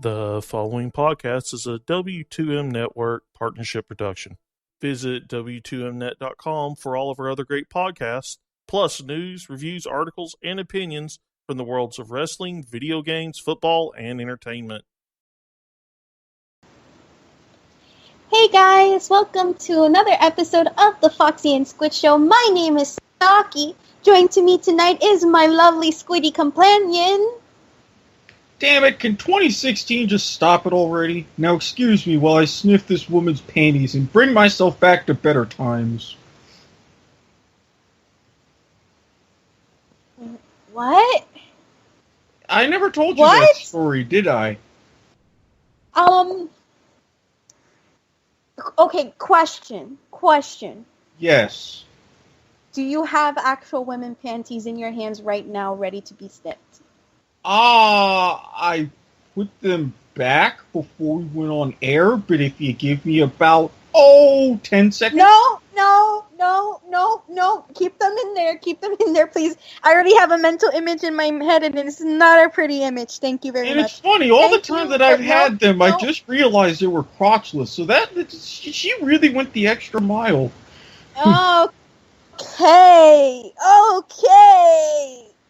The following podcast is a W2M Network partnership production. Visit W2Mnet.com for all of our other great podcasts, plus news, reviews, articles, and opinions from the worlds of wrestling, video games, football, and entertainment. Hey guys, welcome to another episode of the Foxy and Squid Show. My name is Saki. Joined to me tonight is my lovely Squiddy companion. Damn it, can 2016 just stop it already? Now excuse me while I sniff this woman's panties and bring myself back to better times. What? I never told you that story, did I? Okay, question. Yes. Do you have actual women panties in your hands right now ready to be snipped? I put them back before we went on air, but if you give me about, 10 seconds? No. Keep them in there, please. I already have a mental image in my head, and it's not a pretty image. Thank you very much. And it's funny, the time that I've had them, I just realized they were crotchless, so she really went the extra mile. Okay.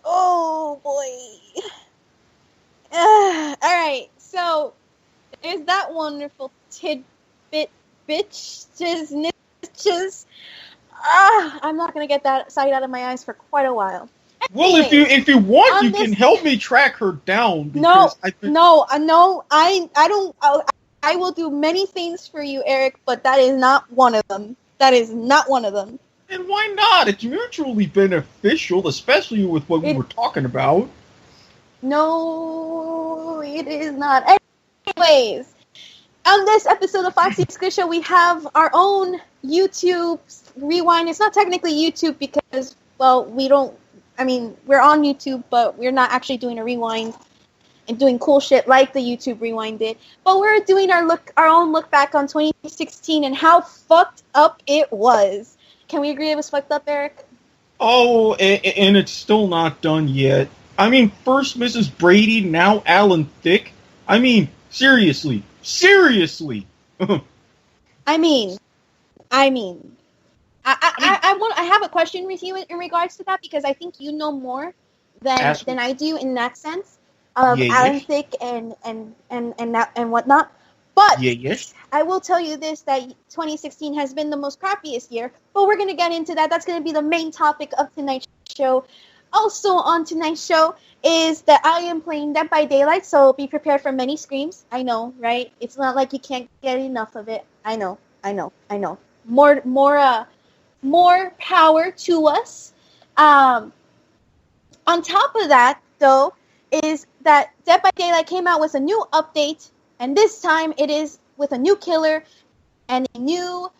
Oh, boy. Alright, so there's that wonderful tidbit, bitches. I'm not going to get that sight out of my eyes for quite a while. Well, anyway, if you want, you can help me track her down. No, I don't. I will do many things for you, Eric, but that is not one of them. And why not? It's mutually beneficial, especially with what we were talking about. No, it is not. Anyways, on this episode of Foxy Squid Show, we have our own YouTube rewind. It's not technically YouTube because, well, we're on YouTube, but we're not actually doing a rewind and doing cool shit like the YouTube rewind did. But we're doing our own look back on 2016 and how fucked up it was. Can we agree it was fucked up, Eric? Oh, and it's still not done yet. I mean, first Mrs. Brady, now Alan Thicke. I mean, seriously. I have a question with you in regards to that because I think you know more than I do in that sense of Alan Thicke and whatnot. But I will tell you this, that 2016 has been the most crappiest year, but we're going to get into that. That's going to be the main topic of tonight's show. Also on tonight's show is that I am playing Dead by Daylight, so be prepared for many screams. I know, right? It's not like you can't get enough of it. I know. More power to us. On top of that, though, is that Dead by Daylight came out with a new update, and this time it is with a new killer and a new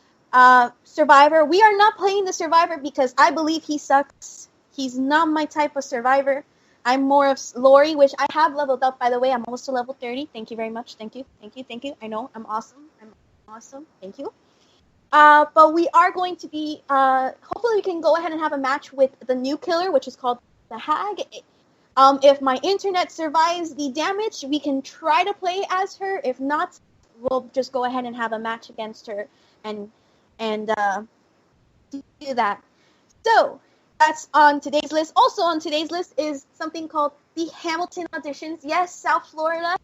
survivor. We are not playing the survivor because I believe he sucks. He's not my type of survivor. I'm more of Lori, which I have leveled up, by the way. I'm almost to level 30. Thank you very much. Thank you. I know, I'm awesome. Thank you. But we are going to be, hopefully we can go ahead and have a match with the new killer, which is called the Hag. If my internet survives the damage, we can try to play as her. If not, we'll just go ahead and have a match against her and do that. So, that's on today's list. Also on today's list is something called the Hamilton auditions. Yes, South Florida.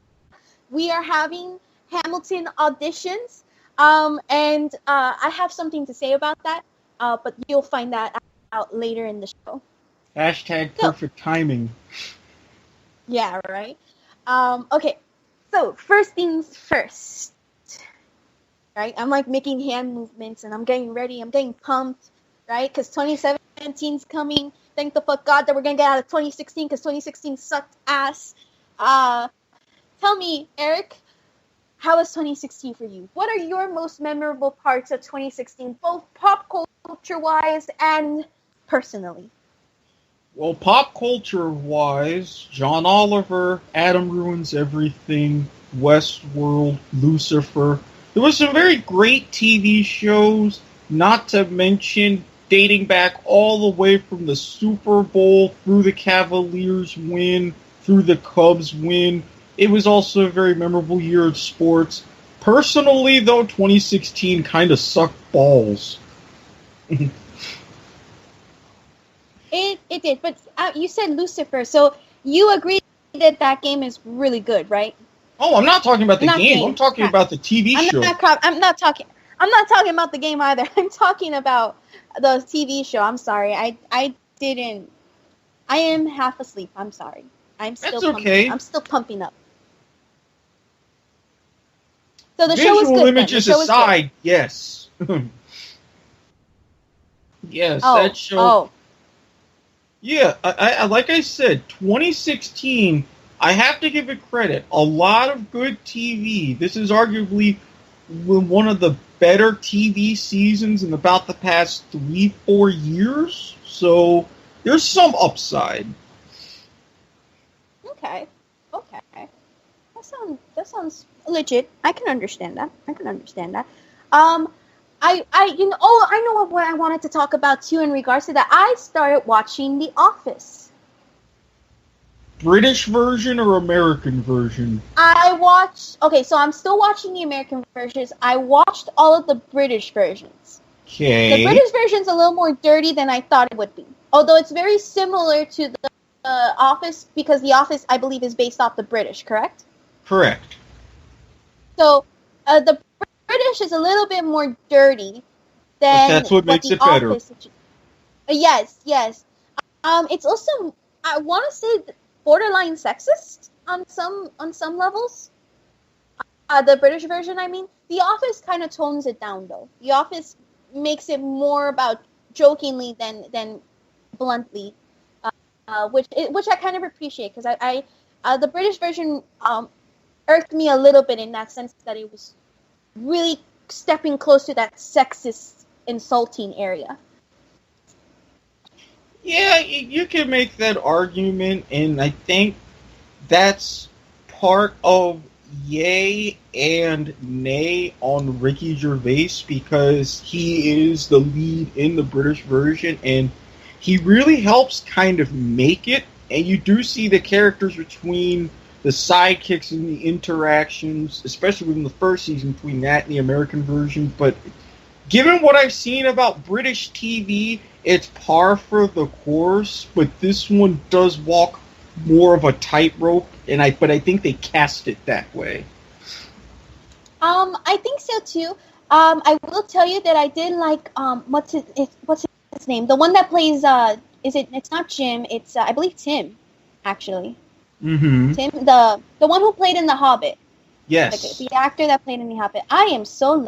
We are having Hamilton auditions. And I have something to say about that. But you'll find that out later in the show. Hashtag perfect timing. Yeah, right? Okay. So, first things first. Right? I'm like making hand movements and I'm getting ready. I'm getting pumped. Right? Because 2017's coming. Thank the fuck God that we're going to get out of 2016 because 2016 sucked ass. Tell me, Eric, how was 2016 for you? What are your most memorable parts of 2016, both pop culture-wise and personally? Well, pop culture-wise, John Oliver, Adam Ruins Everything, Westworld, Lucifer. There was some very great TV shows, not to mention dating back all the way from the Super Bowl through the Cavaliers win, through the Cubs win, It was also a very memorable year of sports. Personally, though, 2016 kind of sucked balls. It did, but you said Lucifer, so you agree that that game is really good, right? Oh, I'm not talking about the Not game. game. I'm talking about the TV show. I'm not talking about the game either. I'm talking about the TV show. I'm sorry. I didn't. I am half asleep. I'm sorry. That's okay. I'm still pumping up. So the Visual show was good. Images aside, yes. Yes, that show. Oh. Yeah, I like I said, 2016. I have to give it credit. A lot of good TV. This is arguably one of the better TV seasons in about the past 3-4 years. So there's some upside. Okay. That sounds legit. I can understand that. I know what I wanted to talk about too in regards to that. I started watching The Office. British version or American version? Okay, so I'm still watching the American versions. I watched all of the British versions. Okay. The British version's a little more dirty than I thought it would be. Although it's very similar to the Office, because The Office, I believe, is based off the British, correct? Correct. So, the British is a little bit more dirty than but that's what makes the it better. Office. Yes. It's also, I want to say, borderline sexist on some levels. The British version, I mean. The Office kind of tones it down, though. The Office makes it more about jokingly than bluntly, which I kind of appreciate, because the British version irked me a little bit in that sense that it was really stepping close to that sexist, insulting area. Yeah, you can make that argument, and I think that's part of yay and nay on Ricky Gervais, because he is the lead in the British version, and he really helps kind of make it, and you do see the characters between the sidekicks and the interactions, especially in the first season, between that and the American version. But given what I've seen about British TV, it's par for the course, but this one does walk more of a tightrope, but I think they cast it that way. I think so too. I will tell you that I did like what's his name? The one that plays it's not Jim, it's I believe Tim, actually. Mm-hmm. Tim, the one who played in The Hobbit. Yes. The actor that played in The Hobbit. I am so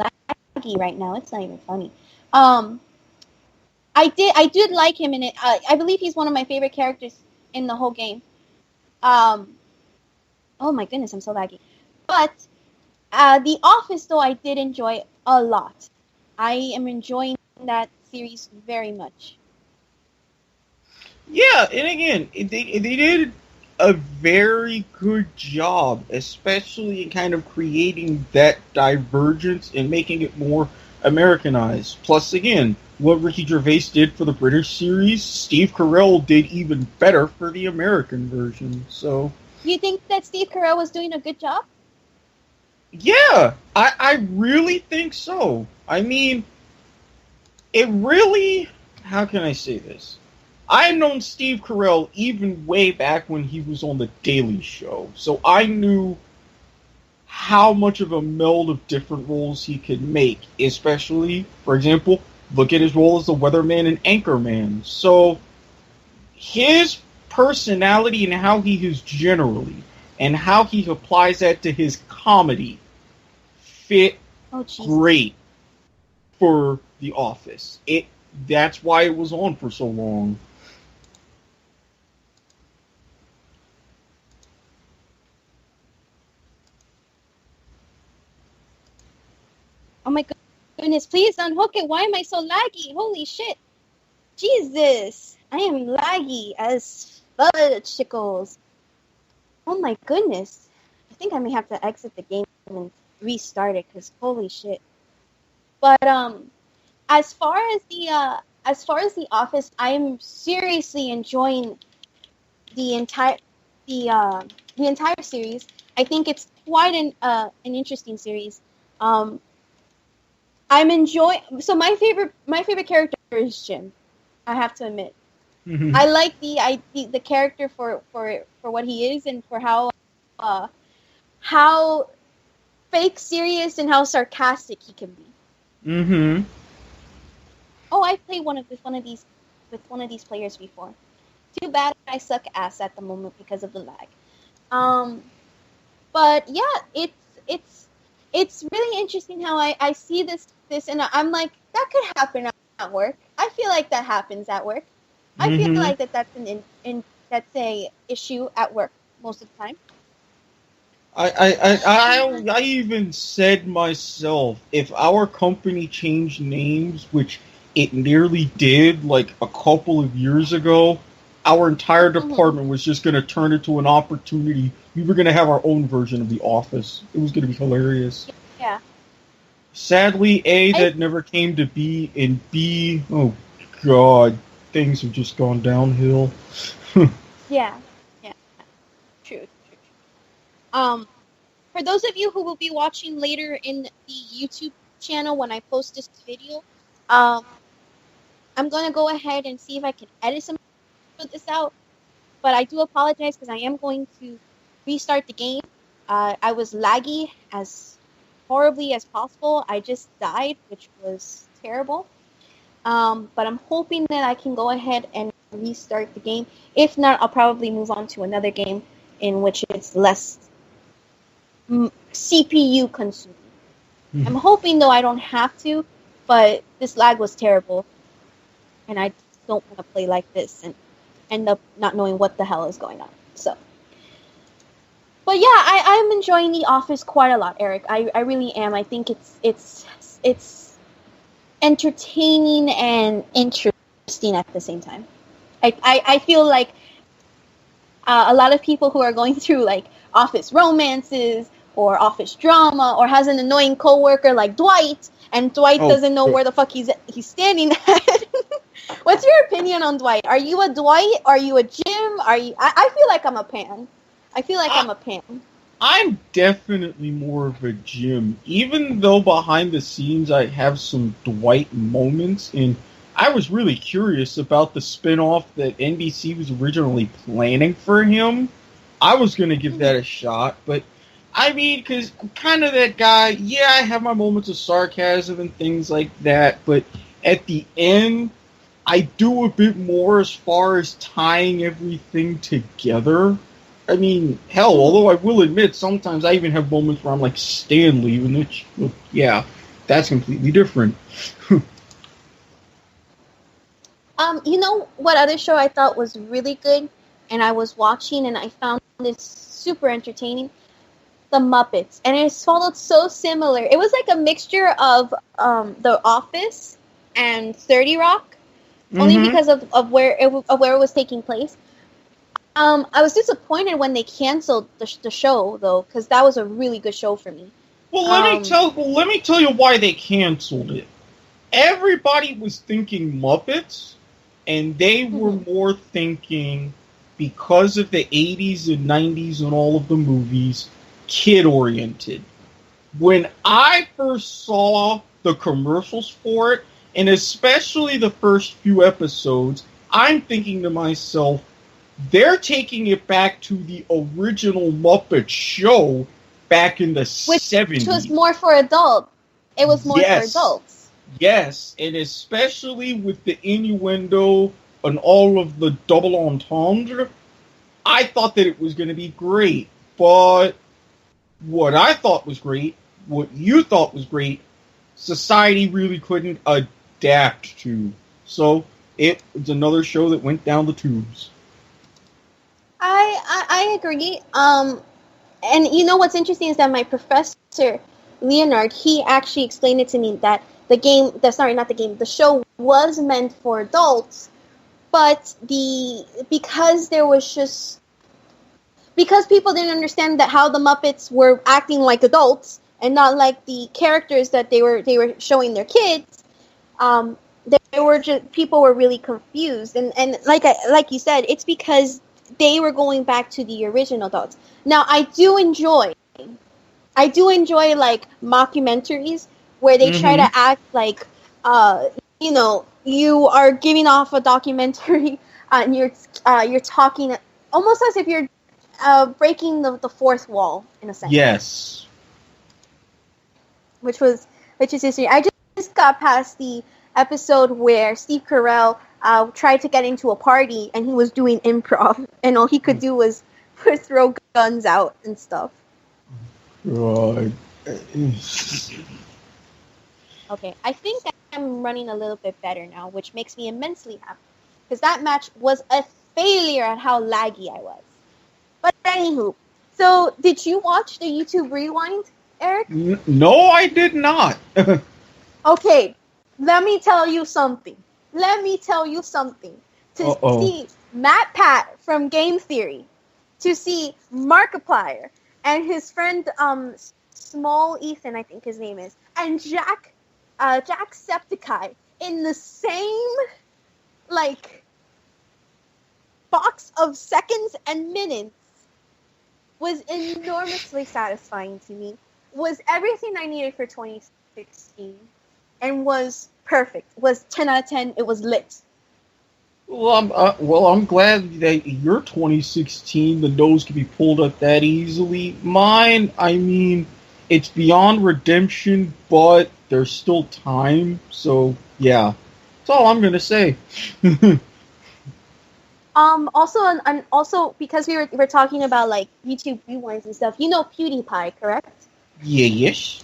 laggy right now. It's not even funny. I did like him in it. I believe he's one of my favorite characters in the whole game. Oh my goodness, I'm so laggy. But The Office, though, I did enjoy a lot. I am enjoying that series very much. Yeah, and again, they did a very good job, especially in kind of creating that divergence and making it more Americanized. Plus, again, what Ricky Gervais did for the British series, Steve Carell did even better for the American version. So, you think that Steve Carell was doing a good job? Yeah, I really think so. I mean, it really... How can I say this? I've known Steve Carell even way back when he was on The Daily Show, so I knew how much of a meld of different roles he could make, especially, for example, look at his role as the weatherman and anchorman. So, his personality and how he is generally, and how he applies that to his comedy, fit great for The Office. That's why it was on for so long. Oh my goodness, please unhook it. Why am I so laggy? Holy shit. Jesus. I am laggy as fudge-chickles. Oh my goodness. I think I may have to exit the game and restart it, because holy shit. But as far as the Office, I am seriously enjoying the the entire series. I think it's quite an interesting series. I'm enjoying. So my favorite character is Jim. I have to admit, I like the character for what he is and for how fake serious and how sarcastic he can be. Mm-hmm. Oh, I played one of these players before. Too bad I suck ass at the moment because of the lag. But yeah, it's really interesting how I see this and I'm like, that could happen at work. I feel like that happens at work. I feel like that's that's a issue at work most of the time. I even said myself, if our company changed names, which it nearly did like a couple of years ago, our entire department was just going to turn into an opportunity. We were going to have our own version of The Office. It was going to be hilarious. Yeah. Sadly, A, that never came to be, and B, oh god, things have just gone downhill. Yeah. True. For those of you who will be watching later in the YouTube channel when I post this video, I'm going to go ahead and see if I can edit some of this out. But I do apologize because I am going to restart the game. I was laggy as horribly as possible. I just died, which was terrible. But I'm hoping that I can go ahead and restart the game. If not, I'll probably move on to another game in which it's less CPU consuming. I'm hoping, though, I don't have to, but this lag was terrible. And I don't want to play like this and end up not knowing what the hell is going on. So, but yeah, I'm enjoying The Office quite a lot, Eric. I really am. I think it's entertaining and interesting at the same time. I feel like a lot of people who are going through like office romances or office drama or has an annoying coworker like Dwight, and Dwight doesn't know where the fuck he's standing at. What's your opinion on Dwight? Are you a Dwight? Are you a Jim? I feel like I'm a Pam. I'm a Pam. I'm definitely more of a Jim, even though behind the scenes I have some Dwight moments, and I was really curious about the spinoff that NBC was originally planning for him. I was going to give that a shot, but I mean, because I'm kind of that guy, yeah, I have my moments of sarcasm and things like that, but at the end, I do a bit more as far as tying everything together. I mean, hell, although I will admit, sometimes I even have moments where I'm like Stanley, even which, well, yeah, that's completely different. You know what other show I thought was really good, and I was watching, and I found this super entertaining? The Muppets, and it followed so similar. It was like a mixture of The Office and 30 Rock, only because of where it was taking place. I was disappointed when they canceled the show, though, because that was a really good show for me. Well, let me tell you why they canceled it. Everybody was thinking Muppets, and they were more thinking, because of the 80s and 90s and all of the movies, kid-oriented. When I first saw the commercials for it, and especially the first few episodes, I'm thinking to myself, they're taking it back to the original Muppet show back in the 70s. Which was more for adults. It was more for adults. Yes, and especially with the innuendo and all of the double entendre, I thought that it was going to be great. But what I thought was great, what you thought was great, society really couldn't adapt to. So it was another show that went down the tubes. I agree. And you know what's interesting is that my professor, Leonard, he actually explained it to me that the show was meant for adults, but because people didn't understand that how the Muppets were acting like adults and not like the characters that they were showing their kids, people were really confused, and like you said, it's because they were going back to the original thoughts. Now, I do enjoy like mockumentaries where they try to act like, you are giving off a documentary and you're talking almost as if you're breaking the fourth wall in a sense. Yes. Which is interesting. I just got past the episode where Steve Carell tried to get into a party and he was doing improv and all he could do was throw guns out and stuff. Right. Okay, I think that I'm running a little bit better now, which makes me immensely happy. Because that match was a failure at how laggy I was. But anywho, so did you watch the YouTube Rewind, Eric? No, I did not. Okay, let me tell you something. To see Matt Pat from Game Theory, to see Markiplier, and his friend Small Ethan, I think his name is, and Jacksepticeye in the same box of seconds and minutes was enormously satisfying to me. Was everything I needed for 2016 and was perfect. Was 10 out of 10. It was lit. Well, I'm glad that your 2016, the nose can be pulled up that easily. Mine, I mean, it's beyond redemption, but there's still time. So, yeah. That's all I'm going to say. Also because we were talking about YouTube rewinds and stuff. You know PewDiePie, correct? Yes.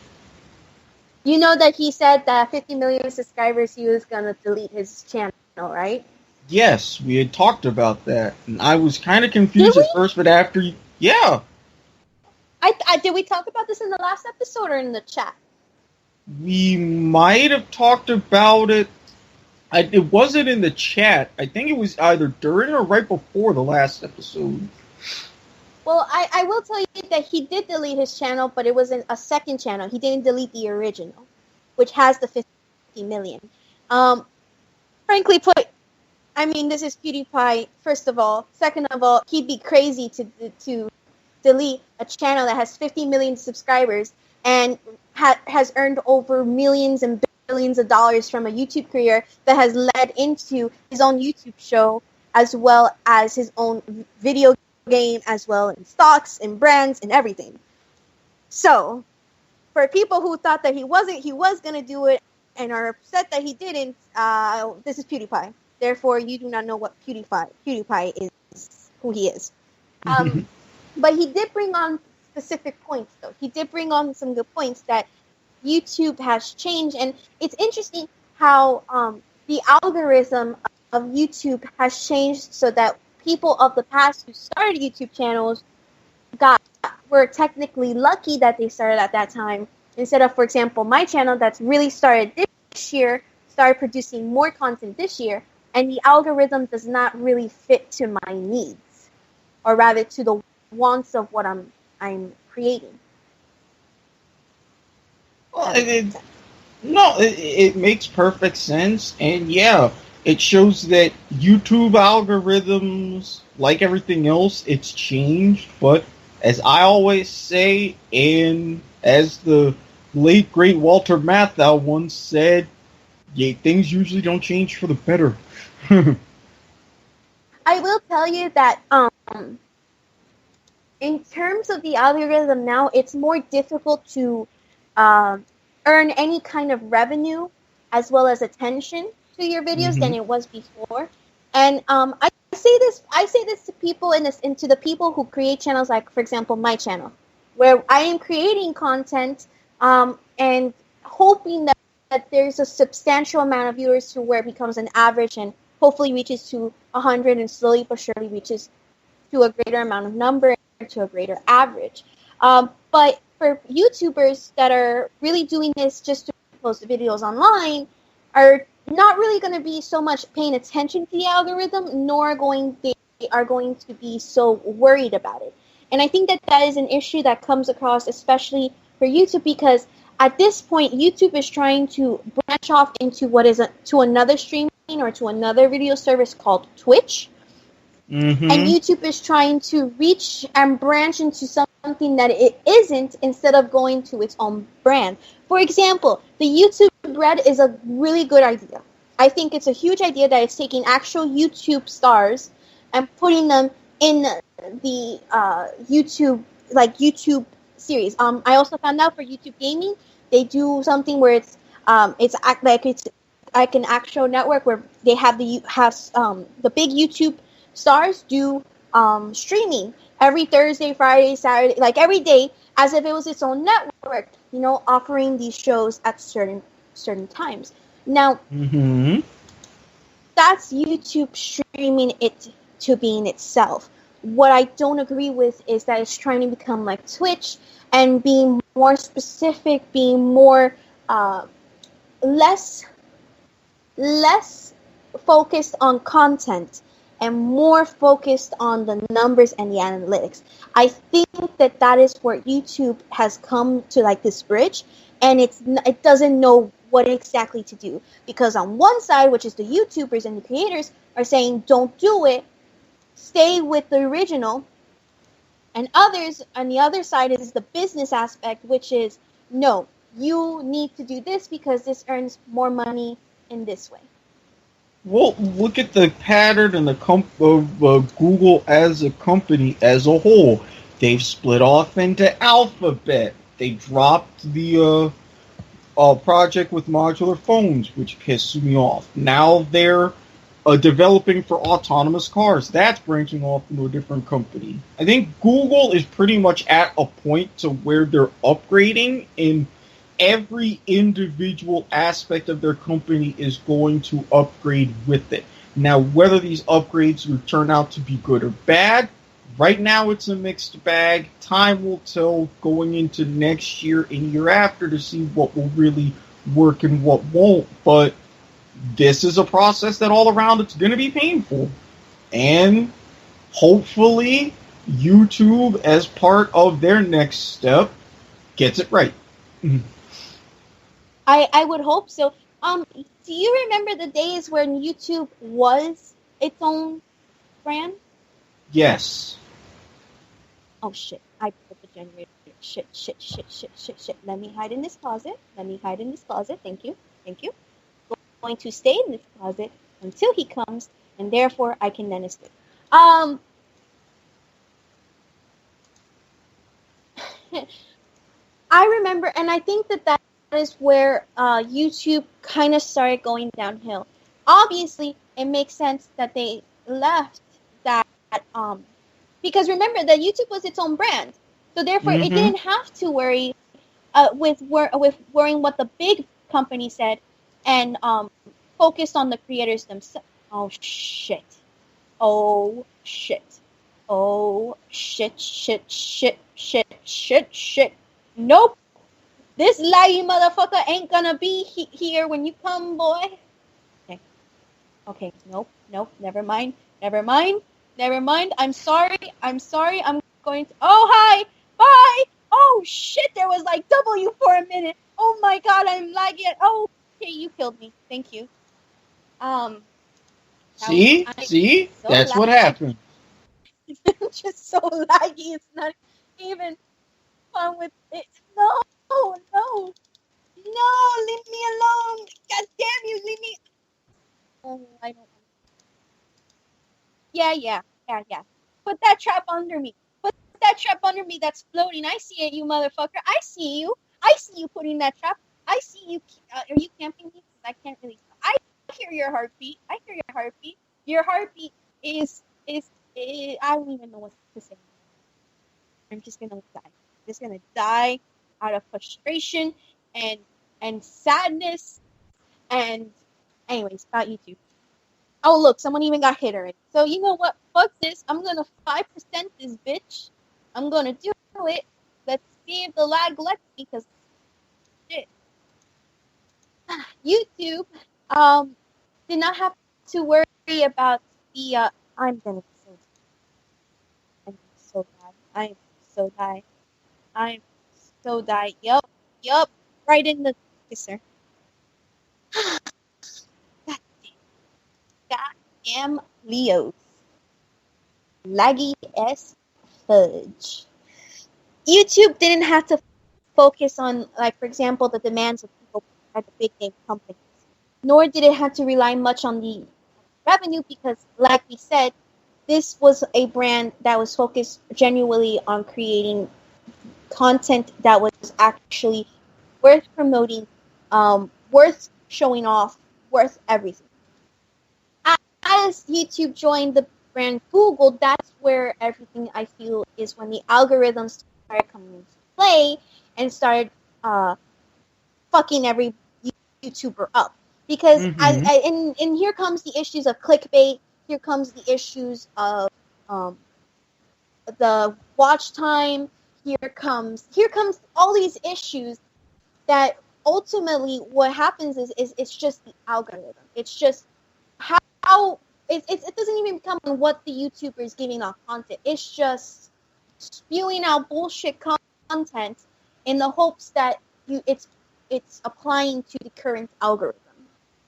You know that he said that 50 million subscribers he was gonna delete his channel, right? Yes, we had talked about that, and I was kind of confused at first, but after, yeah. Did we talk about this in the last episode or in the chat? We might have talked about it. It wasn't in the chat. I think it was either during or right before the last episode. Well, I will tell you that he did delete his channel, but it was in a second channel. He didn't delete the original, which has the 50 million. Frankly put, I mean, this is PewDiePie, first of all. Second of all, he'd be crazy to delete a channel that has 50 million subscribers and has earned over millions and billions of dollars from a YouTube career that has led into his own YouTube show, as well as his own video game, as well in stocks and brands and everything. So, for people who thought that he was going to do it and are upset that he didn't, this is PewDiePie. Therefore, you do not know what PewDiePie is, who he is. But he did bring on specific points, though. He did bring on some good points that YouTube has changed, and it's interesting how the algorithm of YouTube has changed so that people of the past who started YouTube channels were technically lucky that they started at that time, instead of, for example, my channel that's really started this year, started producing more content this year, and the algorithm does not really fit to my needs, or rather to the wants of what I'm creating. Well, it makes perfect sense, and yeah, it shows that YouTube algorithms, like everything else, it's changed, but as I always say, and as the late great Walter Matthau once said, yeah, things usually don't change for the better. I will tell you that in terms of the algorithm now, it's more difficult to earn any kind of revenue as well as attention to your videos than it was before. And I say this to people and to the people who create channels like, for example, my channel, where I am creating content and hoping that there's a substantial amount of viewers to where it becomes an average and hopefully reaches to 100 and slowly but surely reaches to a greater amount of number, to a greater average. But for YouTubers that are really doing this just to post videos online are not really going to be so much paying attention to the algorithm, nor they are going to be so worried about it. And I think that is an issue that comes across, especially for YouTube, because at this point, YouTube is trying to branch off into to another streaming or to another video service called Twitch. And Mm-hmm. YouTube is trying to reach and branch into something that it isn't instead of going to its own brand. For example, the YouTube Red is a really good idea. I think it's a huge idea that it's taking actual YouTube stars and putting them in the YouTube series. I also found out for YouTube Gaming, they do something where it's like an actual network where they have the big YouTube stars do streaming every Thursday, Friday, Saturday, like every day, as if it was its own network, offering these shows at certain times. Now, Mm-hmm. that's YouTube streaming it to being itself. What I don't agree with is that it's trying to become like Twitch and being more specific, being more less focused on content and more focused on the numbers and the analytics. I think that is where YouTube has come to like this bridge, and it doesn't know what exactly to do, because on one side, which is the YouTubers and the creators, are saying don't do it, stay with the original, and others on the other side is the business aspect, which is no, you need to do this because this earns more money in this way. Well, look at the pattern and the of Google as a company as a whole. They've split off into Alphabet. They dropped the project with modular phones, which pissed me off. Now they're developing for autonomous cars. That's branching off into a different company. I think Google is pretty much at a point to where they're upgrading in every individual aspect of their company is going to upgrade with it. Now, whether these upgrades will turn out to be good or bad, right now it's a mixed bag. Time will tell going into next year and year after to see what will really work and what won't. But this is a process that all around it's going to be painful. And hopefully YouTube, as part of their next step, gets it right. I would hope so. Do you remember the days when YouTube was its own brand? Yes. Oh shit! I put the generator. Shit! Let me hide in this closet. Thank you. Going to stay in this closet until he comes, and therefore I can then escape. I remember, and I think that is where YouTube kind of started going downhill. Obviously, it makes sense that they left that because remember that YouTube was its own brand, so therefore it didn't have to worry with worrying what the big company said, and focused on the creators themselves. Oh shit! Oh shit! Oh shit! Shit! Nope. This laggy motherfucker ain't gonna be here when you come, boy. Okay. Nope. Never mind. I'm sorry. I'm going to. Oh, hi. Bye. Oh, shit. There was like W for a minute. Oh my god, I'm lagging. Oh, okay, you killed me. Thank you. See? So That's laggy. what happened. Just so laggy. It's not even fun with it. No. No, leave me alone. God damn you, leave me. Oh, I don't. Yeah. Put that trap under me. That's floating. I see it, you motherfucker. I see you putting that trap. I see you. Are you camping me? I can't really. I hear your heartbeat. Your heartbeat is. I don't even know what to say. I'm just gonna die out of frustration and sadness. And anyways, about YouTube. Oh look, someone even got hit already. So you know what? Fuck this. I'm gonna 5% this bitch. I'm gonna do it. Let's see if the lag lets me, because shit. YouTube did not have to worry about the I'm gonna be so I'm so die. I'm so die. Yup. Right in the kisser. God damn Leos. laggy as fudge. YouTube didn't have to focus on, like, for example, the demands of people at the big name companies, nor did it have to rely much on the revenue because, like we said, this was a brand that was focused genuinely on creating content that was actually worth promoting, worth showing off, worth everything. As YouTube joined the brand Google, that's where everything I feel is when the algorithms started coming into play and started fucking every YouTuber up. Because and here comes the issues of clickbait. Here comes the issues of the watch time. Here comes all these issues that ultimately what happens is it's just the algorithm. It's just how it doesn't even become what the YouTuber is giving off content. It's just spewing out bullshit content in the hopes that it's applying to the current algorithm.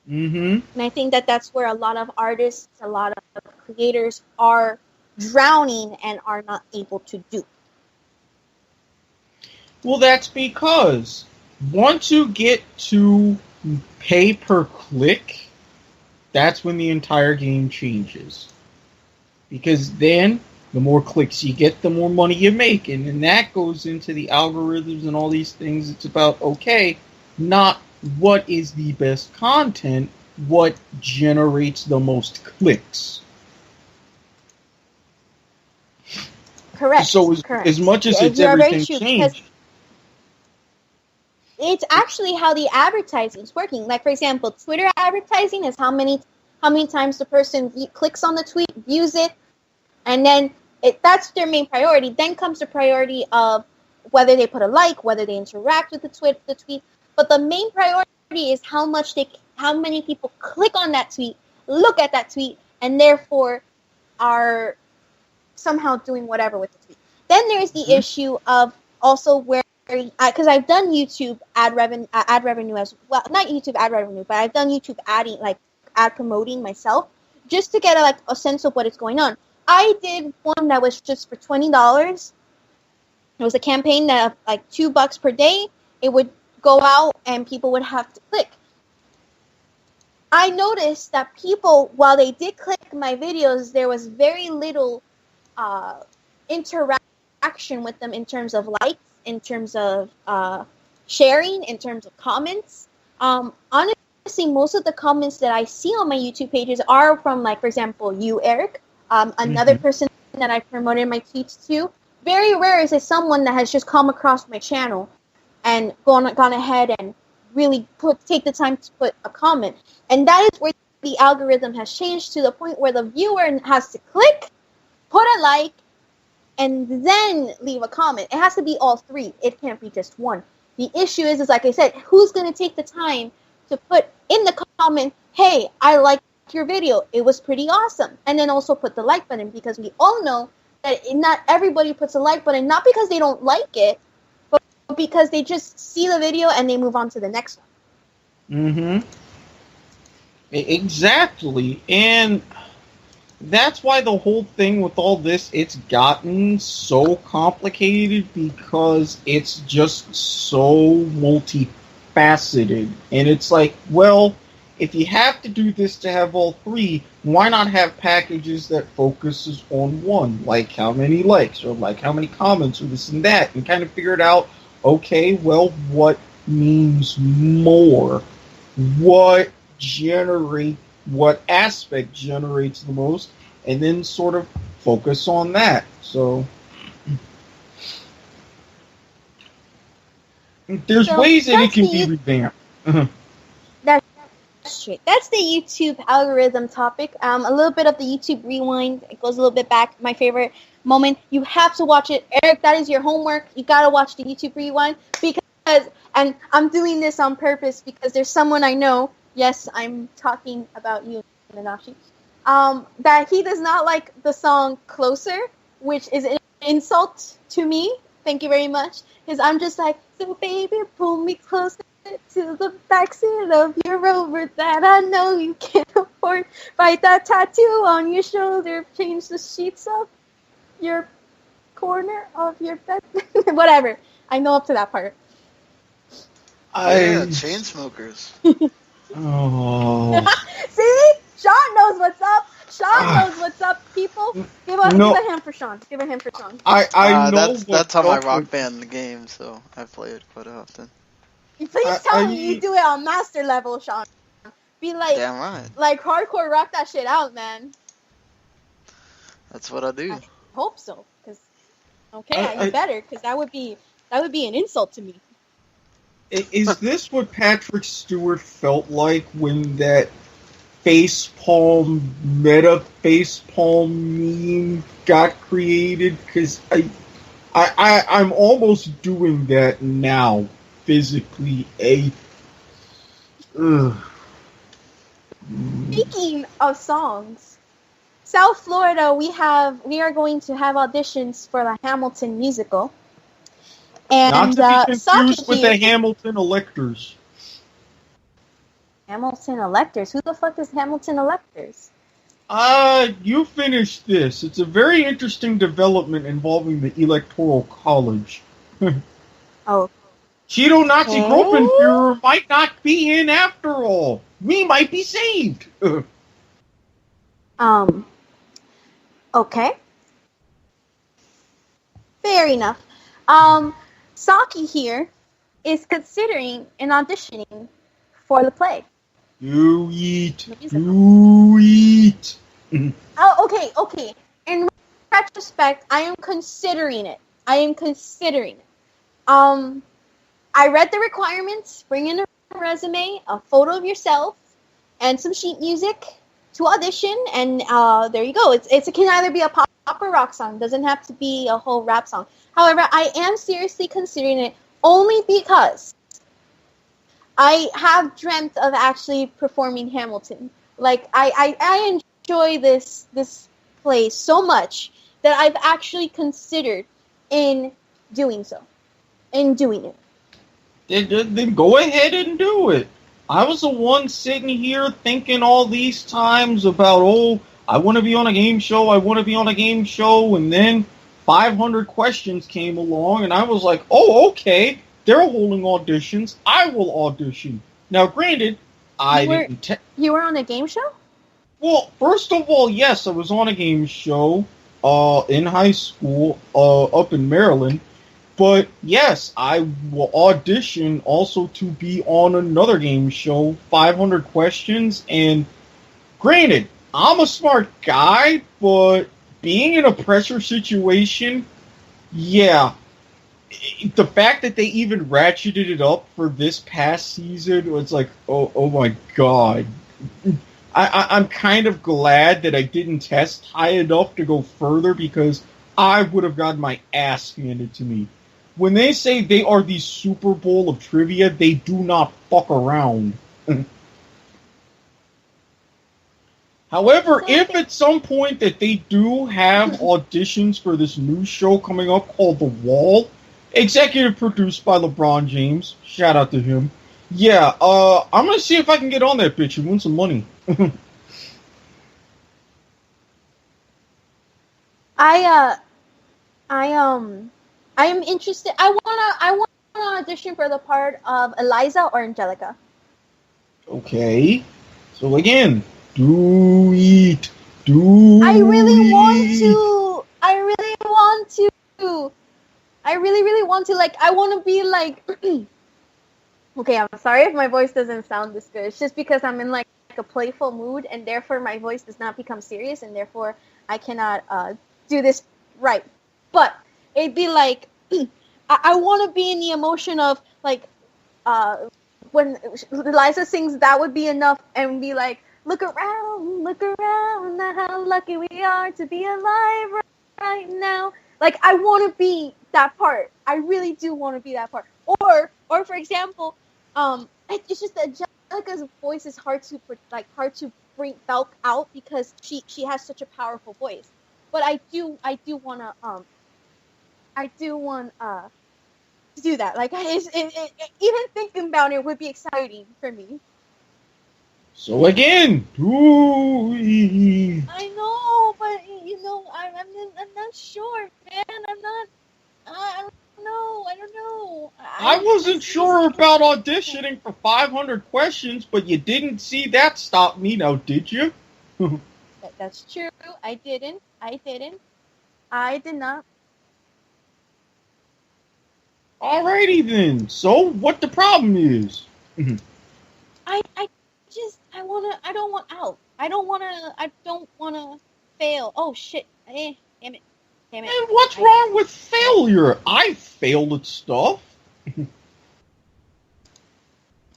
Mm-hmm. And I think that's where a lot of artists, a lot of creators are drowning and are not able to do. Well, that's because once you get to pay per click, that's when the entire game changes. Because then, the more clicks you get, the more money you make. And then that goes into the algorithms and all these things. It's about, okay, not what is the best content, what generates the most clicks. Correct. So correct. as much as it's you are everything very true, changed. It's actually how the advertising is working. Like, for example, Twitter advertising is how many times the person clicks on the tweet, views it, and then that's their main priority. Then comes the priority of whether they put a like, whether they interact with the tweet. But the main priority is how many people click on that tweet, look at that tweet, and therefore are somehow doing whatever with the tweet. Then there's the issue of also where, because I've done YouTube ad revenue as well, not YouTube ad revenue, but I've done YouTube ad promoting myself just to get a sense of what is going on. I did one that was just for $20. It was a campaign that like $2 per day. It would go out and people would have to click. I noticed that people, while they did click my videos, there was very little interaction with them in terms of likes, in terms of sharing, in terms of comments. Honestly, most of the comments that I see on my YouTube pages are from, like, for example, you, Eric, another person that I promoted my tweets to. Very rare is it someone that has just come across my channel and gone ahead and really take the time to put a comment. And that is where the algorithm has changed to the point where the viewer has to click, put a like, and then leave a comment. It has to be all three. It can't be just one. The issue is like I said, who's going to take the time to put in the comment, hey, I liked your video. It was pretty awesome. And then also put the like button, because we all know that not everybody puts a like button, not because they don't like it, but because they just see the video and they move on to the next one. Mm-hmm. Exactly. And that's why the whole thing with all this, it's gotten so complicated, because it's just so multifaceted. And it's like, well, if you have to do this to have all three, why not have packages that focuses on one? Like how many likes, or like how many comments, or this and that, and kind of figure it out, okay, well, what means more? What aspect generates the most, and then sort of focus on that. So there's ways that it can be revamped. That's true. That's the YouTube algorithm topic. A little bit of the YouTube rewind. It goes a little bit back. My favorite moment. You have to watch it. Eric, that is your homework. You got to watch the YouTube rewind, because, and I'm doing this on purpose because there's someone I know, yes, I'm talking about you, Minashi, that he does not like the song Closer, which is an insult to me. Thank you very much. Because I'm just like, so baby, pull me closer to the backseat of your Rover that I know you can't afford. Bite that tattoo on your shoulder, change the sheets up, your corner of your bed. Whatever. I know up to that part. Yeah, chain smokers. Oh. See? Sean knows what's up. Sean knows what's up, people. Give a hand for Sean. Give a hand for Sean. I know that's on my what's Rock up. Band game, so I play it quite often. Please tell me you do it on master level, Sean. Be like, Damn right. like hardcore rock that shit out, man. That's what I do. I hope so, cause you better, cause that would be an insult to me. Is this what Patrick Stewart felt like when that meta facepalm meme got created? Because I'm almost doing that now, physically. Speaking of songs, South Florida, we are going to have auditions for the Hamilton musical. And not to be confused with the Hamilton electors. Hamilton electors? Who the fuck is Hamilton electors? You finish this. It's a very interesting development involving the Electoral College. Oh. Cheeto Nazi Gruppenführer might not be in after all. We might be saved. Okay. Fair enough. Saki here is considering an auditioning for the play. You eat. You eat. Oh, okay. In retrospect, I am considering it. I read the requirements. Bring in a resume, a photo of yourself, and some sheet music to audition, and there you go. It can either be a pop or rock song. It doesn't have to be a whole rap song. However, I am seriously considering it only because I have dreamt of actually performing Hamilton. Like, I enjoy this play so much that I've actually considered in doing so. In doing it. Then go ahead and do it. I was the one sitting here thinking all these times about, I want to be on a game show, and then 500 questions came along, and I was like, okay, they're holding auditions, I will audition. Now, granted, You were on a game show? Well, first of all, yes, I was on a game show in high school up in Maryland. But yes, I will audition also to be on another game show, 500 questions, and granted, I'm a smart guy, but being in a pressure situation, yeah, the fact that they even ratcheted it up for this past season was like, oh my god. I'm kind of glad that I didn't test high enough to go further because I would have gotten my ass handed to me. When they say they are the Super Bowl of trivia, they do not fuck around. However, if at some point that they do have auditions for this new show coming up called The Wall, executive produced by LeBron James, shout out to him. Yeah, I'm gonna see if I can get on that bitch and win some money. I am interested. I wanna audition for the part of Eliza or Angelica. Okay. So again, I really want to. Like, I want to be like. Okay, I'm sorry if my voice doesn't sound this good. It's just because I'm in like a playful mood, and therefore my voice does not become serious, and therefore I cannot do this right. But it'd be like, I want to be in the emotion of like, when Eliza sings "That Would Be Enough" and be like, look around, how lucky we are to be alive right now. Like, I want to be that part. I really do want to be that part. Or for example, it's just that Angelica's voice is hard to bring out because she has such a powerful voice. But I do want to do that. Like, even thinking about it would be exciting for me. So again, I know, but I'm not sure, man. I don't know. I don't know. I I wasn't sure seriously about consider. auditioning for 500 questions, but you didn't see that stop me now, did you? That's true. I didn't. I did not. Alrighty then. So, what the problem is? I just I don't want out. I don't wanna fail. Oh shit. Damn it. Damn it. And what's I wrong with damn it. failure? I failed at stuff.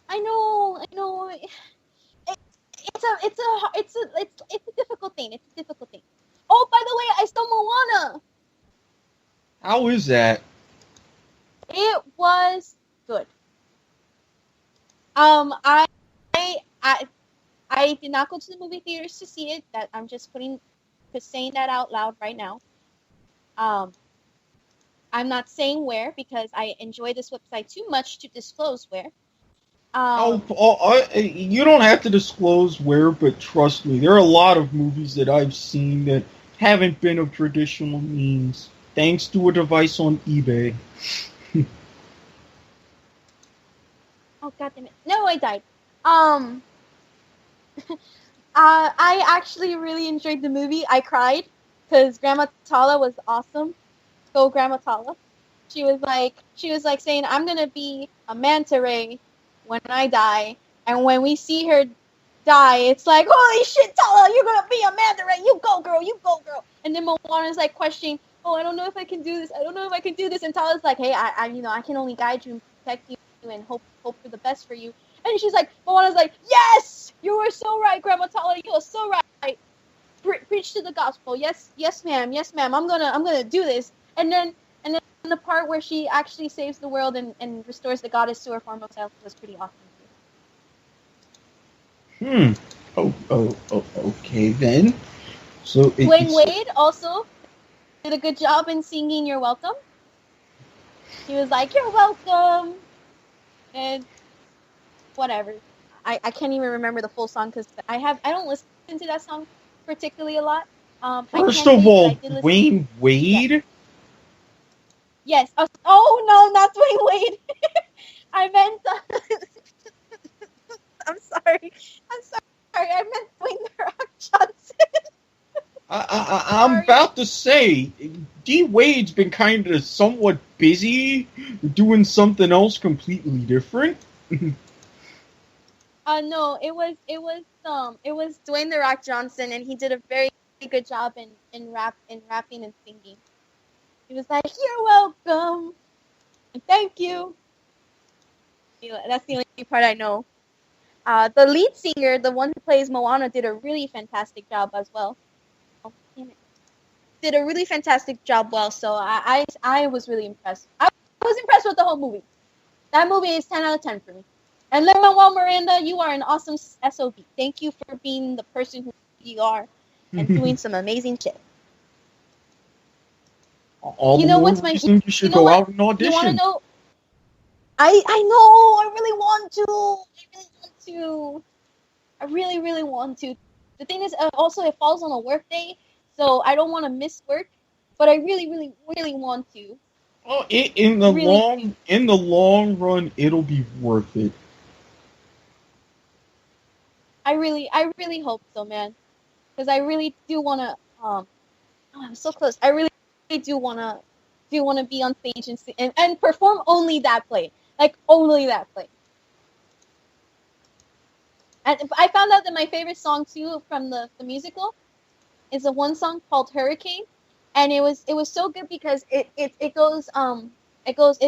I know. It's a difficult thing. It's a difficult thing. Oh, by the way, I stole Moana. How is that? It was good. I I I did not go to the movie theaters to see it. That I'm just saying that out loud right now. Um, I'm not saying where because I enjoy this website too much to disclose where. You don't have to disclose where, but trust me, there are a lot of movies that I've seen that haven't been of traditional means, thanks to a device on eBay. Oh god damn it! No, I died. Um, I actually really enjoyed the movie. I cried because Grandma Tala was awesome. Go Grandma Tala. She was like saying, "I'm gonna be a manta ray when I die," and when we see her die, it's like, "Holy shit, Tala, you're gonna be a manta ray! You go, girl! You go, girl!" And then Moana's like questioning, "Oh, I don't know if I can do this. I don't know if I can do this." And Tala's like, "Hey, I can only guide you and protect you and hope for the best for you." And she's like, Moana's like, "Yes, you were so right, Grandma Tala. You were so right. Preach to the gospel. Yes, ma'am. Yes, ma'am. I'm gonna do this." And then the part where she actually saves the world and restores the goddess to her former self was pretty awesome Hmm. Okay then. So Dwayne Wade also did a good job in singing "You're Welcome." He was like, "You're welcome," and whatever. I can't even remember the full song because I don't listen to that song particularly a lot. I First can't of say, but I all, did listen. Dwayne Wade. Yes. Oh no, not Dwayne Wade. I meant. I'm sorry. I meant Dwayne The Rock Johnson. I'm Sorry. about to say, D Wade's been kind of somewhat busy doing something else completely different. No, it was Dwayne The Rock Johnson, and he did a very good job in rapping and singing. He was like, "You're welcome, and thank you." That's the only part I know. The lead singer, the one who plays Moana, did a really fantastic job as well. Oh, damn it. Did a really fantastic job well, so I was really impressed. I was impressed with the whole movie. That movie is 10 out of 10 for me. And Lin-Manuel Miranda, you are an awesome SOB. Thank you for being the person who you are and doing some amazing shit. All You the know more what's my... reason you should You know go what? out and audition. You want to know? I know! I really want to! I really, really want to. The thing is, also, it falls on a work day, so I don't want to miss work, but I really, really, really want to. Oh, in the long run, it'll be worth it. I really hope so, man. Because I really do want to, oh, I'm so close. I really do want to be on stage and perform only that play. Like, only that play. And I found out that my favorite song, too, from the musical is a one song called Hurricane. And it was so good because it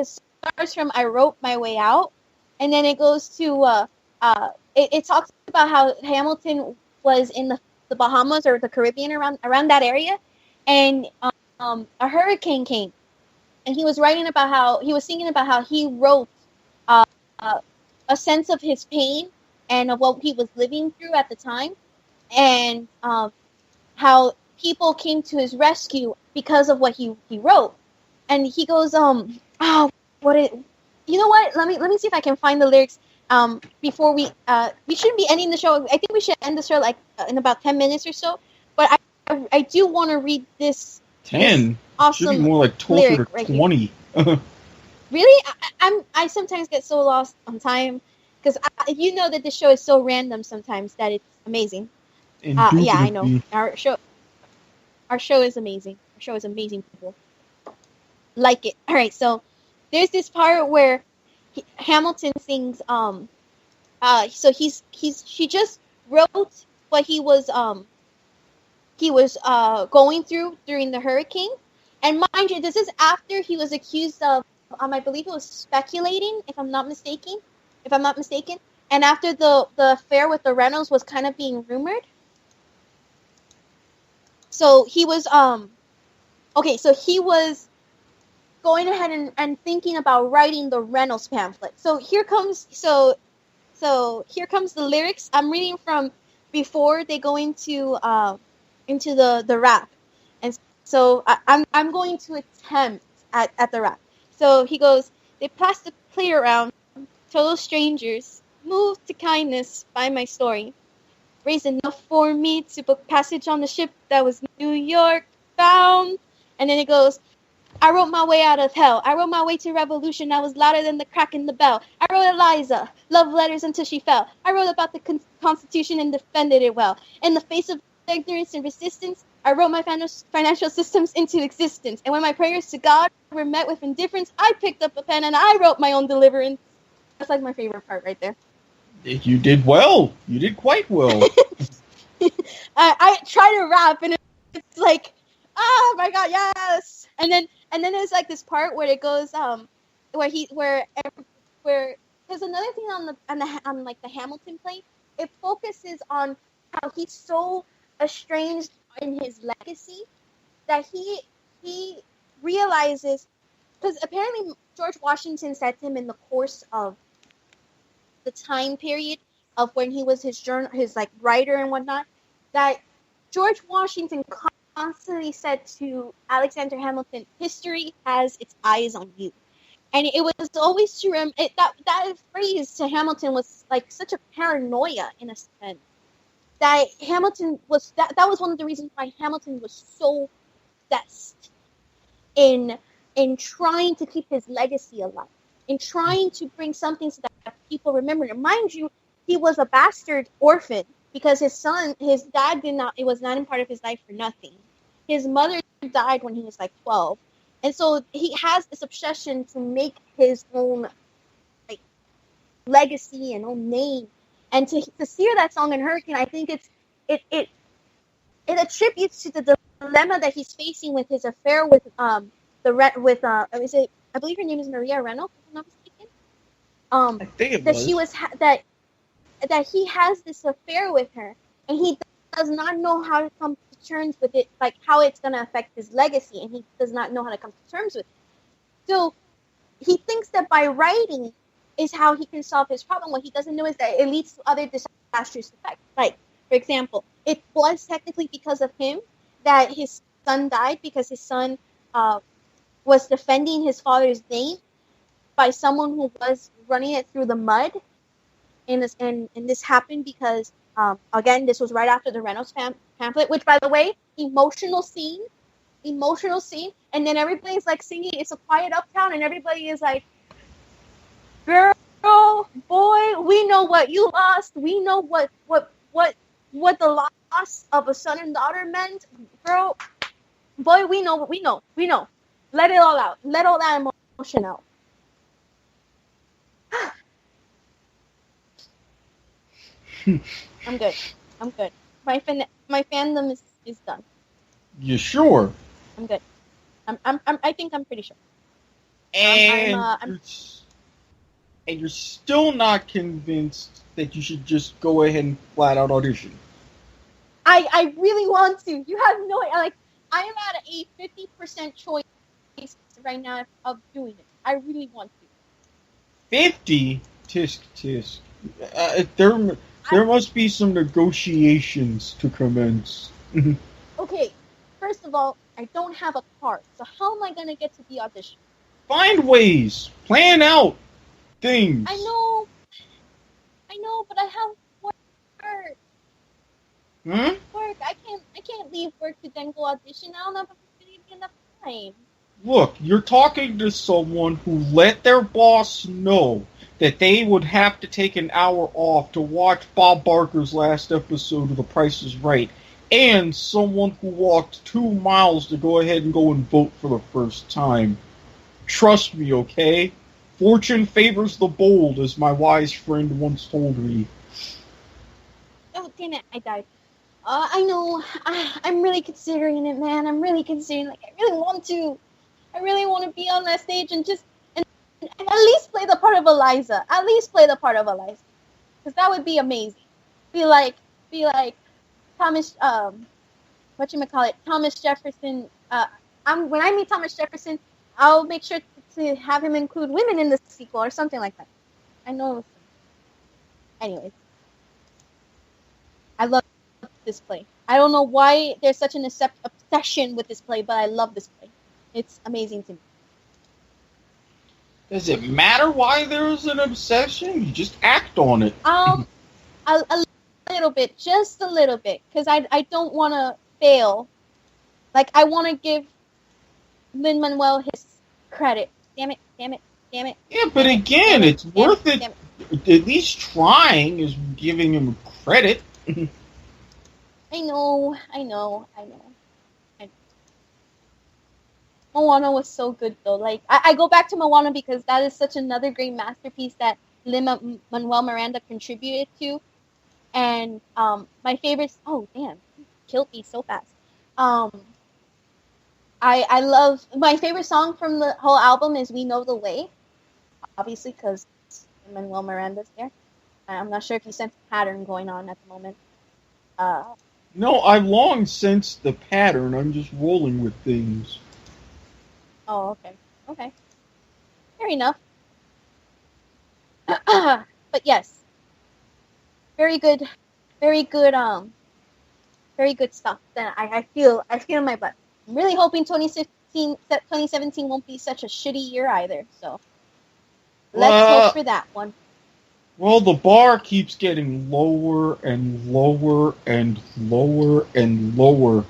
starts from I Wrote My Way Out, and then it goes to it talks about how Hamilton was in the Bahamas or the Caribbean around that area, and a hurricane came, and he was singing about how he wrote uh, a sense of his pain and of what he was living through at the time, and how people came to his rescue because of what he wrote. And he goes, you know what? Let me see if I can find the lyrics. before we shouldn't be ending the show. I think we should end the show like in about 10 minutes or so. But I do want to read this 10? awesome Should be more like 12 or lyric right 20. Really? I sometimes get so lost on time because you know that the show is so random sometimes that it's amazing. Yeah, I know. Our show is amazing. Our show is amazing, people. Like it. All right, so there's this part where Hamilton sings. So she just wrote what he was going through during the hurricane, and mind you, this is after he was accused of I believe it was speculating, if I'm not mistaken, and after the affair with the Reynolds was kind of being rumored. So he was so he was going ahead and thinking about writing the Reynolds pamphlet. So here comes the lyrics. I'm reading from before they go into the rap, and so I'm going to attempt at the rap. So he goes, they passed the plate around, total strangers, moved to kindness by my story, raised enough for me to book passage on the ship that was New York bound. And then it goes, I wrote my way out of hell. I wrote my way to revolution. I was louder than the crack in the bell. I wrote Eliza, love letters until she fell. I wrote about the Constitution and defended it well. In the face of ignorance and resistance, I wrote my financial systems into existence. And when my prayers to God were met with indifference, I picked up a pen and I wrote my own deliverance. That's like my favorite part right there. You did well. You did quite well. I try to rap and it's like, oh my god, yes. And then there's like this part where it goes where there's another thing on like the Hamilton play. It focuses on how he's so estranged in his legacy that he realizes, because apparently George Washington said to him in the course of the time period of when he was his like writer and whatnot, that George Washington constantly said to Alexander Hamilton, history has its eyes on you. And it was always to him, that phrase to Hamilton was like such a paranoia in a sense. That Hamilton was, that was one of the reasons why Hamilton was so obsessed in trying to keep his legacy alive, in trying to bring something so that people remember him. Mind you, he was a bastard orphan because his dad it was not in part of his life for nothing. His mother died when he was like 12. And so he has this obsession to make his own like legacy and own name. And to hear that song in Hurricane, I think it attributes to the dilemma that he's facing with his affair with I believe her name is Maria Reynolds, if I'm not mistaken. I think it was. That he has this affair with her, and he does not know how to come to terms with it, like how it's going to affect his legacy, and he does not know how to come to terms with it. So he thinks that by writing is how he can solve his problem. What he doesn't know is that it leads to other disastrous effects. Like, for example, it was technically because of him that his son died, because his son was defending his father's name by someone who was running it through the mud. And this happened because, again, this was right after the Reynolds pamphlet, which, by the way, emotional scene. And then everybody's like singing "It's a Quiet Uptown," and everybody is like, "Girl, boy, we know what you lost. We know what the loss of a son and daughter meant. Girl, boy, we know. Let it all out. Let all that emotion out." I'm good. My fandom is done. You sure? I'm good. I think I'm pretty sure. And you're still not convinced that you should just go ahead and flat out audition. I really want to. You have no idea. Like, I am at a 50% choice right now of doing it. I really want to. 50? Tisk. There must be some negotiations to commence. Okay, first of all, I don't have a card, so how am I going to get to the audition? Find ways. Plan out things. I know. know, but I have work. Work. I can't leave work to then go audition. I don't know if I'm gonna be enough time. Look, you're talking to someone who let their boss know that they would have to take an hour off to watch Bob Barker's last episode of The Price is Right, and someone who walked 2 miles to go ahead and go and vote for the first time. Trust me, okay? Fortune favors the bold, as my wise friend once told me. Oh, damn it, I died. I know. I'm really considering it, man. I'm really considering. Like, I really want to. I really want to be on that stage and just and at least play the part of Eliza. At least play the part of Eliza, because that would be amazing. Be like Thomas. Whatchamacallit, Thomas Jefferson. When I meet Thomas Jefferson, I'll make sure to have him include women in the sequel or something like that. I know. Anyways, I love this play. I don't know why there's such an obsession with this play, but I love this play. It's amazing to me. Does it matter why there's an obsession? You just act on it. A little bit, just a little bit, because I don't want to fail. Like, I want to give Lin-Manuel his credit. Damn it. Yeah, but again, it's worth it. At least trying is giving him credit. I know. Moana was so good, though. Like, I go back to Moana because that is such another great masterpiece that Lin-Manuel Miranda contributed to. And my favorite... Oh, damn. You killed me so fast. I love... My favorite song from the whole album is We Know the Way. Obviously, because Lin-Manuel Miranda's there. I'm not sure if you sense a pattern going on at the moment. No, I've long sensed the pattern. I'm just rolling with things. Oh, okay. Fair enough. But yes. Very good stuff that I feel in my butt. I'm really hoping 2017 won't be such a shitty year either, so let's hope for that one. Well, the bar keeps getting lower and lower and lower and lower.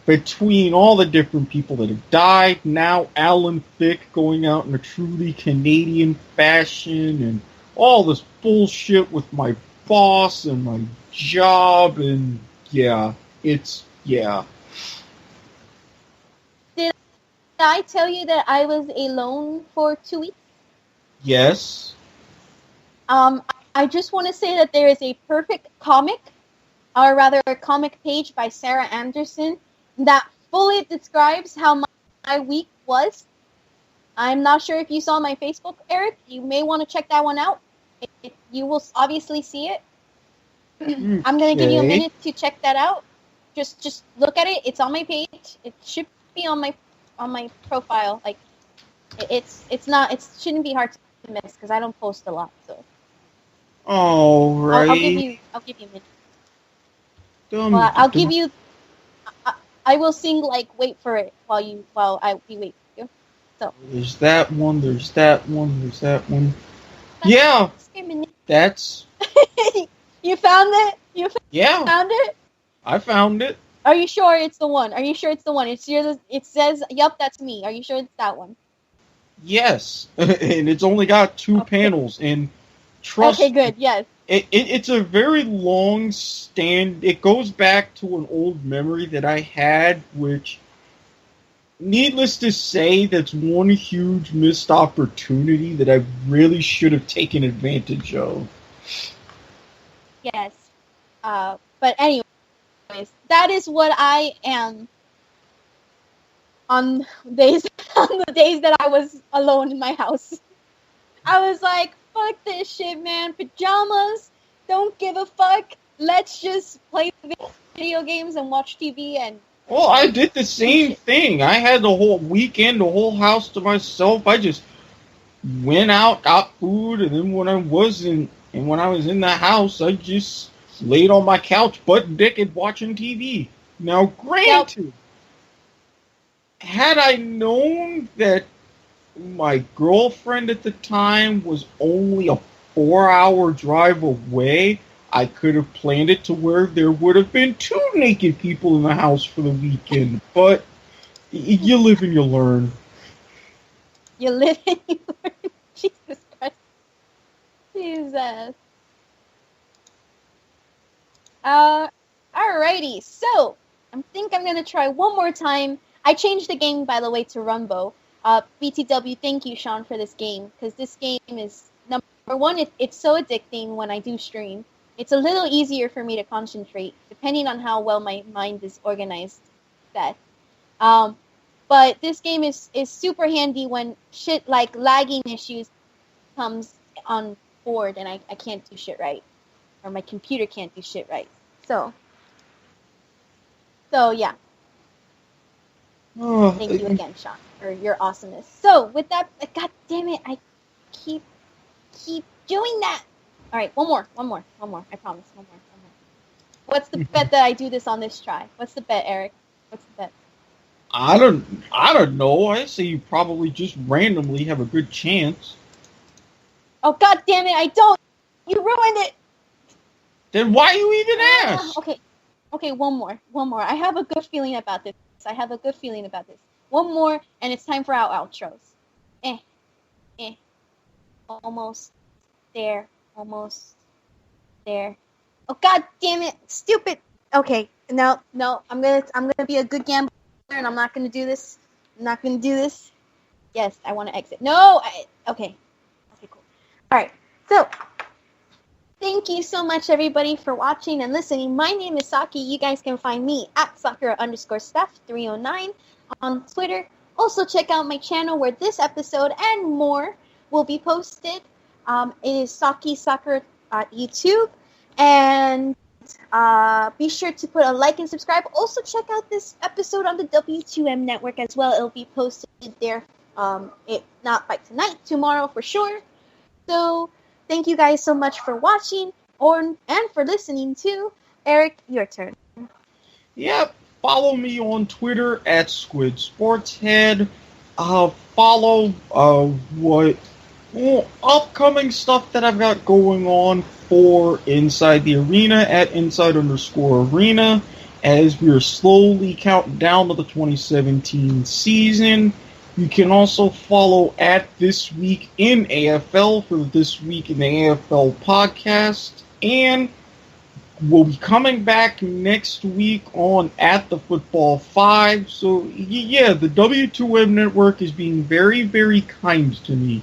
Between all the different people that have died, now Alan Thicke going out in a truly Canadian fashion, and all this bullshit with my boss and my job, and yeah. Did I tell you that I was alone for 2 weeks? Yes. I just want to say that there is a perfect comic, or rather a comic page by Sarah Anderson, that fully describes how my week was. I'm not sure if you saw my Facebook, Eric. You may want to check that one out. You will obviously see it. I'm going to give you a minute to check that out. Just look at it. It's on my page. It should be on my profile. Like, it shouldn't be hard to miss because I don't post a lot. So. All right. I'll give you a minute. Well, I'll give you. I will sing like "Wait for It" while we wait for you. So. There's that one. There's that one. Yeah. That's. You found it. Yeah. Found it. I found it. Are you sure it's the one? It says, "Yup, that's me." Are you sure it's that one? Yes, and it's only got 2 panels. And trust. Okay, good. Yes. It's a very long stand. It goes back to an old memory that I had, which, needless to say, that's one huge missed opportunity that I really should have taken advantage of. Yes. But anyways, that is what I am on the days that I was alone in my house. I was like, fuck this shit, man. Pajamas, don't give a fuck. Let's just play video games and watch TV and... Well, I did the same thing. I had the whole weekend, the whole house to myself. I just went out, got food, and then when I was in the house, I just laid on my couch, butt naked, watching TV. Now, granted, had I known that my girlfriend at the time was only a 4-hour drive away, I could have planned it to where there would have been 2 naked people in the house for the weekend. But you live and you learn. You live and you learn. Jesus Christ. Jesus. Alrighty. So, I think I'm gonna try one more time. I changed the game, by the way, to Rumbo. BTW, thank you, Sean, for this game, because this game is, number one, it's so addicting when I do stream. It's a little easier for me to concentrate, depending on how well my mind is organized. But this game is super handy when shit like lagging issues comes on board and I can't do shit right. Or my computer can't do shit right. So yeah. Thank you again, Sean, for your awesomeness. So with that, god damn it, I keep doing that. Alright, one more. I promise. One more. What's the bet that I do this on this try? What's the bet, Eric? What's the bet? I don't know. I say you probably just randomly have a good chance. Oh god damn it, I don't! You ruined it! Then why you even ask? Okay, one more. I have a good feeling about this. One more, and it's time for our outros. Almost there. Oh god damn it, stupid. Okay, no, I'm gonna be a good gambler, and I'm not gonna do this. Yes, I want to exit. No, okay, cool. All right, so thank you so much, everybody, for watching and listening. My name is Saki. You guys can find me at Sakura_Steph309 on Twitter. Also, check out my channel where this episode and more will be posted. It is Saki Sakura at YouTube. And be sure to put a like and subscribe. Also, check out this episode on the W2M network as well. It'll be posted there, if not by tonight, tomorrow for sure. So, thank you guys so much for watching and for listening too. Eric, your turn. Yep. Follow me on Twitter at Squid Sportshead. Follow upcoming stuff that I've got going on for Inside the Arena at Inside_Arena as we are slowly counting down to the 2017 season. You can also follow at This Week in AFL for the This Week in the AFL podcast. And we'll be coming back next week on At the Football 5. So, yeah, the W2M network is being very, very kind to me.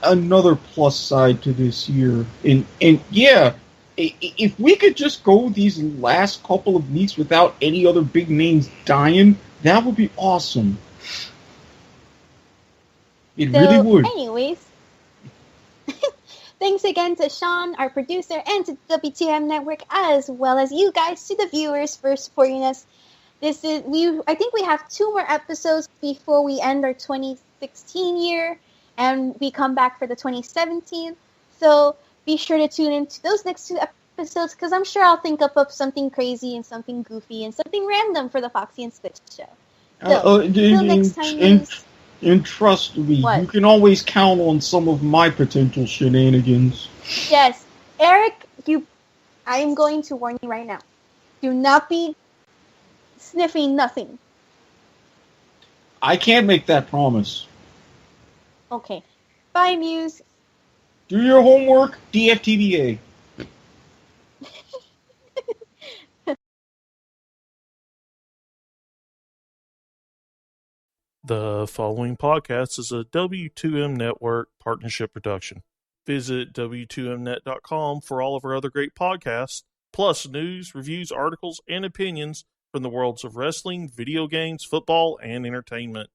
Another plus side to this year. And yeah, if we could just go these last couple of weeks without any other big names dying, that would be awesome. It really would. Anyways, thanks again to Sean, our producer, and to the WTM Network, as well as you guys, to the viewers, for supporting us. I think we have 2 more episodes before we end our 2016 year, and we come back for the 2017. So be sure to tune into those next 2 episodes, because I'm sure I'll think up of something crazy and something goofy and something random for the Foxy and Squid show. So, until next time, and trust me, what? You can always count on some of my potential shenanigans. Yes, Eric, I am going to warn you right now. Do not be sniffing nothing. I can't make that promise. Okay. Bye, Muse. Do your homework, DFTBA. The following podcast is a W2M Network partnership production. Visit W2Mnet.com for all of our other great podcasts, plus news, reviews, articles, and opinions from the worlds of wrestling, video games, football, and entertainment.